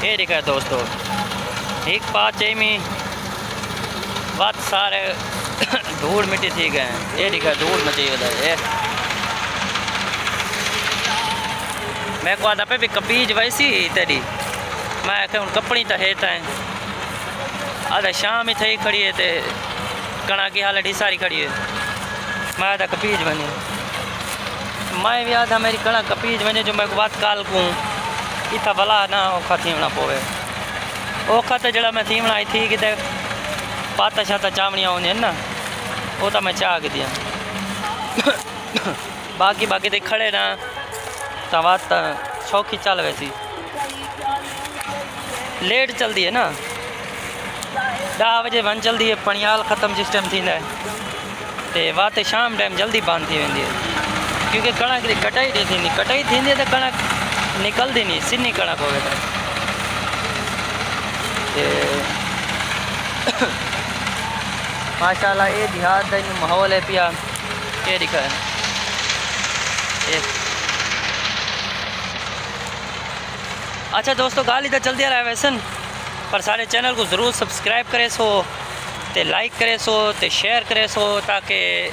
ये दिखा दोस्तों एक पाँच में बात सारे धूल मिट्टी थी गए हैं। ये दिखा धूल मची ये मैं को आधा पे भी कपीज वैसी तेरी मैं आखे कपड़ी तो है आधा शाम ही थी खड़ी है ते कणा की हालत ही सारी खड़ी है। मैं आधा कपीज बने मैं भी आधा मेरी कणा कपीज बने जो मैं को बात काल को इतना भला ना औखा थीवना पोवे औखा तो जड़ा मैं थीवना आई थी कि पाता शाता चावणियाँ होंगे ना वो तो मैं चाह के दिया बाकी बाकी तो खड़े ना तो बात तो सौखी चल वैसी लेट चलती है ना 10 बजे बंद चलती है पणियाल ख़त्म जिस टाइम थी तो बात शाम टाइम जल्दी बंद थी वेंदी है क्योंकि कणक की कटाई नहीं थी कटाई थी तो कणक निकलती नहीं सिन्नी कणक हो गए माशाल्लाह ये देहात का माहौल है पिया ये दिखा है अच्छा दोस्तों गाली तो चलती रहा है वैसे पर सारे चैनल को ज़रूर सब्सक्राइब करे सो ते लाइक करे सो ते शेयर करे सो ताकि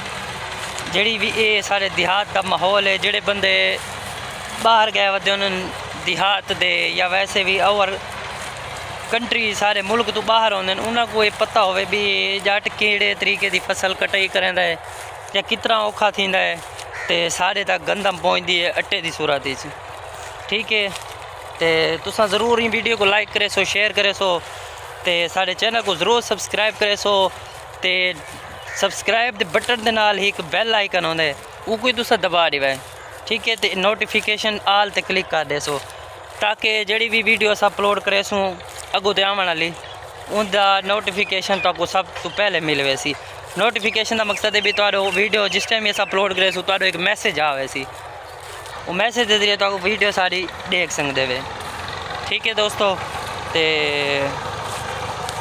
जड़ी भी ये सारे देहात का माहौल है जेड़े बंदे बाहर गए वदे उन्होंने देहात दे या वैसे भी और कंट्री सारे मुल्क तो बाहर होंगे उन्होंने को ये पता हो भी जट केड़े तरीके की फसल कटाई करेंदा है या कितना औखा थींदा है ते सारे तक गंदम पहुँचती है अट्टे की सूरत ठीक है। तो तुसा ज़रूर इन वीडियो को लाइक करे सो शेयर करे सो ते सारे चैनल को ज़रूर सब्सक्राइब करे सो ते सब्सक्राइब दे बटन दे नाल ही एक बैल आइकन होंदा है वो कोई तुसा दबा दिवा ठीक है। तो नोटिफिकेशन आल ते क्लिक कर दे सो ताकि जड़ी भी वीडियो अस अपलोड करे सूँ अगू तो आने वाली उनका नोटिफिकेशन तो सब तो पहले मिल वैसी नोटिफिकेशन का मकसद है भी तो वीडियो जिस टाइम अस अपलोड करे सो तो एक मैसेज आ वैसी वो मैसेज दे दिए तो वीडियो सारी देख सकते वे ठीक है दोस्तों। तो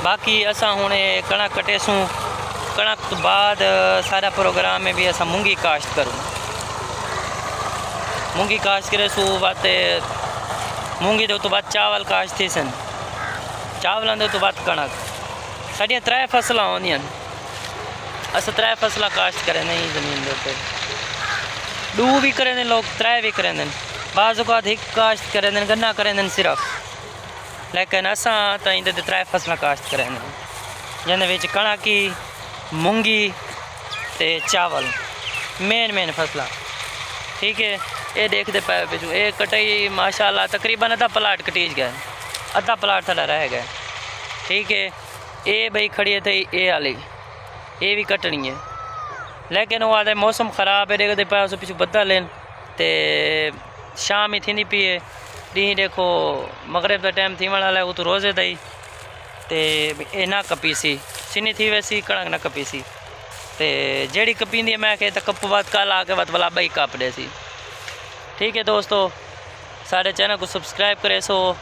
बाकी असा हूँ कणक कटे सूँ कणक तो बाद सारा प्रोग्राम में भी असा मूंगी काश्त करूँ मूंगी काश्त करे सू बात मूंगी दे तो बाद चावल काश्त थी सन चावलों के तो बाद कणक साड़ियाँ 3 फसलें होंदियां अस 3 फसलें काश्त करें नहीं जमीन के उत्ते 2 भी करें लोग 3 भी करें बाज़ औक़ात 1 काश्त करें गन्ना करें सिर्फ लेकिन असा तो इंदे 3 फसलें काश्त करें जिन्हें कणक की मूंगी ते चावल मेन फसलें ठीक है। ये देखते पे पिछू ये कटाई माशाल्लाह तकरीबन आधा प्लाट कटीज गया आधा प्लाट थोड़ा रह गया ठीक है। ये भाई खड़ी है थी ये वाली ये भी कटनी है लेकिन वो आधे मौसम ख़राब है देखते पे उस पिछू बदल लेन तो शाम ही थी पी है डी देखो मगरब का टाइम थी वाला है वो तो रोज़े दई तो ये ना कपी सी सिनी थी वैसी कणक ना कपी सी तो जेड़ी कपींदी मैं आखे तो कप बाद कल आके बाद वाला बई कप दे सी ठीक है दोस्तों। सारे चैनल को सब्सक्राइब करे सो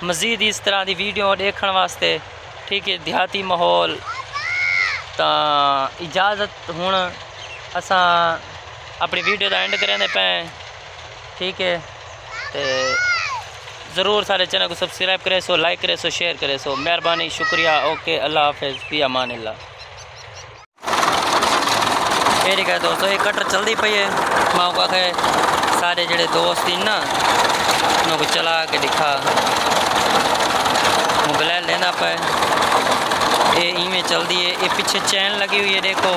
मज़ीद इस तरह की वीडियो देखने वास्ते ठीक है। देहाती माहौल तो इजाज़त हूँ असा अपनी वीडियो का एंड करें पे ठीक है। तो ज़रूर सारे चैनल को सब्सक्राइब करे सो लाइक करे सो शेयर करे सो मेहरबानी शुक्रिया ओके अल्लाह हाफिज़ फी अमान अल्लाह। ठीक है दोस्तों ये कटर चलती पई है माँ को आखे सारे जड़े दोस्त ही ना उनको चला के दिखा मोबाइल लेना पे ये इवें चलती है ये पीछे चैन लगी हुई है देखो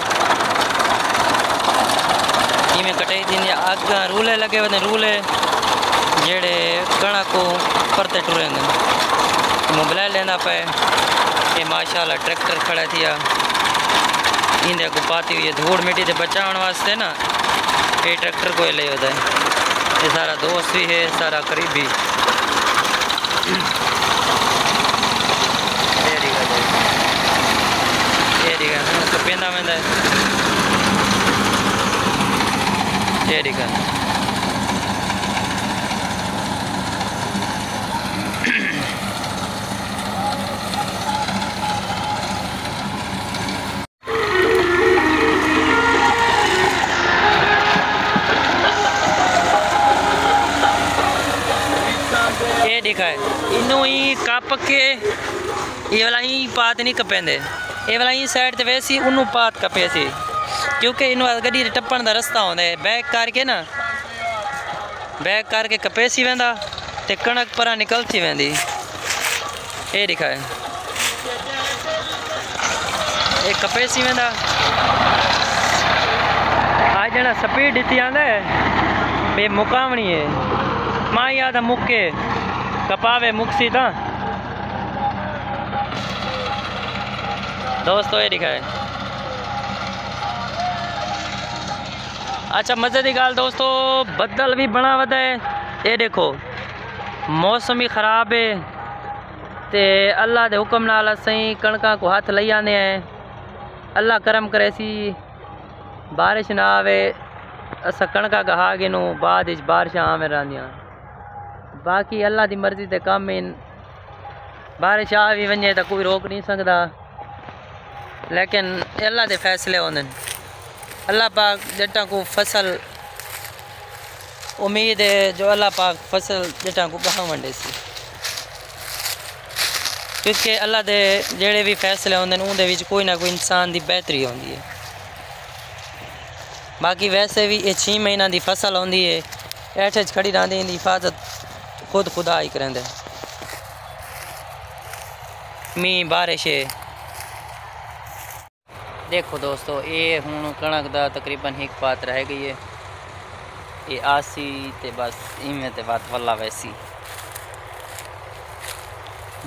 इवें कटाई थी आग रूले लगे हुए रूले जेड़े कणक को परते टुरेंगे मोबाइल लेना पे ये माशाल्लाह ट्रैक्टर खड़ा थिया इंदे को पाती हुई है धूड़ मिट्टी से बचाने वास्ते ना ये ट्रैक्टर को ले होता है। ये सारा दोस्त भी है सारा करीबी तो पेंदा वेंदा है दिखा है इनू ही कप के ये वाला ही पात नहीं कपेंदे, ये वाला ही साइड ते वैसी उन्नू पात कपे सी, क्योंकि इनू गड्डी टप्पण दा रस्ता होंदा है। बैक करके ना बैक करके कपेसी वेंदा ते कणक परा निकलती वेंदी। ये दिखाए ये कपेसी वेंदा। आज जना स्पीड दी आंदा है बे मुकावनी है, मां याद मुक्के कपावे मुक्सी ता दोस्तों। ये दिखाए अच्छा मजे की गाल दोस्तों, बदल भी बना वदा है। ये देखो मौसम ही खराब है ते अल्लाह के हुक्म नाल असीं कणकां को हाथ लई आने हैं। अल्लाह करम करे सी बारिश ना आवे, असा कणकां गहा गिनू बाद बारिशां आवे रहंदियां। बाकी अल्लाह की मर्जी ते कम इन, बारिश आ भी वने तो कोई रोक नहीं सकता, लेकिन अल्लाह के फैसले होंदे। अल्लाह पाक जट्टां को फसल उम्मीद है जो अल्लाह पाक फसल जट्टां को कहाँ वंडे सी, क्योंकि अल्लाह के जेड़े भी फैसले होंदे उनदे विच कोई ना कोई इंसान की बेहतरी होंदी है। बाकी वैसे भी ये 6 महीना की फसल होंदी है, ऐठे खड़ी रहंदी, इनकी हिफाजत खुद खुदा ही करेंदे। मींह बारिश है। देखो दोस्तों ये हुण कणक दा तकरीबन एक पात रह गई है, ये आसी ते बस इवें ते बात वल्ला वैसी।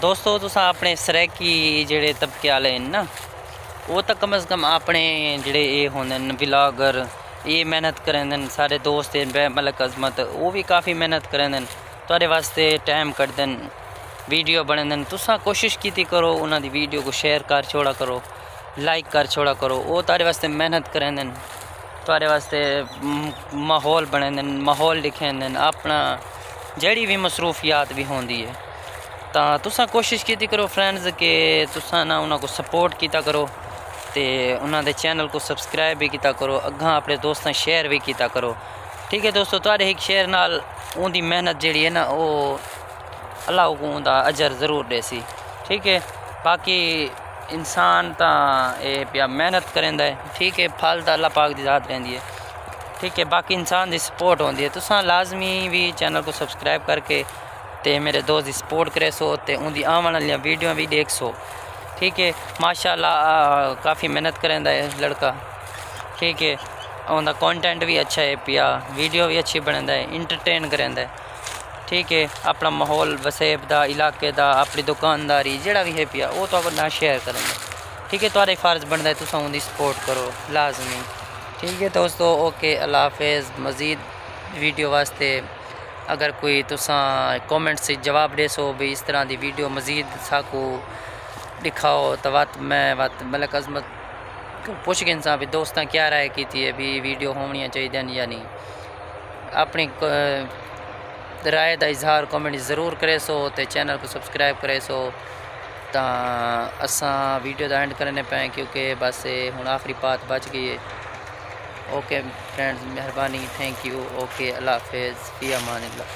दोस्तों तुसां अपने सरैकी जेड़े तबके वाले ना, वो तो कम से कम अपने जेड़े ये होंदे ब्लॉगर ये मेहनत करेंदे, सारे दोस्त मलक अजमत वो भी काफ़ी मेहनत करेंदे, तुहाडे वास्ते टाइम कड्डदे, वीडियो बनांदे। तुसां कोशिश कीती करो उन्हां दी वीडियो को शेयर कर छोड़ा करो, लाइक कर छोड़ा करो। वो तारे वास्ते मेहनत करेंदे, तारे वास्ते माहौल बनेंदे, माहौल लिखेंदे, अपना जड़ी भी मसरूफियात भी होंदी है। तो तुसां कोशिश कीती करो फ्रेंड्स के तुसां ना उन्हां को सपोर्ट कीता करो, ते उन्हां दे चैनल को सब्सक्राइब भी कीता करो, अग्गां अपने दोस्तां शेयर भी कीता करो। ठीक है दोस्तों, तुहाडे एक शेयर नाल उनकी मेहनत जिहड़ी है ना वो अल्लाह को उनका अजर ज़रूर देसी। ठीक है, बाकी इंसान तो ये पिया मेहनत करेंदा है। ठीक है, फल तो अल्लाह पाक की ज़ात रहिंदी है। ठीक है, बाकी इंसान की सपोर्ट होंदी है। तुसां लाजमी भी चैनल को सब्सक्राइब करके ते मेरे दोस्त की सपोर्ट करे सो, ते उनकी आवन वाली वीडियो भी देख सो। ठीक है, माशाल्लाह काफ़ी मेहनत करेंदा है लड़का। ठीक है, उनका कंटेंट भी अच्छा है पिया, वीडियो भी अच्छी बनांदा है, इंटरटेन करेंदा है। ठीक है, अपना माहौल वसेब दा इलाके दा अपनी दुकानदारी जेड़ा भी है पिया वो तो अपना शेयर करेंगे। ठीक है, तुम्हारा फर्ज बनता है तुम उनकी सपोर्ट करो लाजमी। ठीक है दोस्तों, ओके, अल्लाह हाफिज़। मज़ीद वीडियो वास्ते अगर कोई तुसा कमेंट से जवाब दे सो भी इस तरह की वीडियो मज़ीद साकू दिखाओ, तो मैं मलक अजमत पुछ के इंसान भी दोस्तां क्या राय की थी भी वीडियो होनी चाहिए या नहीं। अपनी राय का इजहार कमेंट ज़रूर करे सो, तो चैनल को सब्सक्राइब करे सो। तो असा वीडियो का एंड करने पे क्योंकि बस हुण आखिरी बात बच गई है। ओके फ्रेंड्स, मेहरबानी, थैंक यू। ओके, अल्लाह हाफिज़, फ़ी अमान अल्लाह।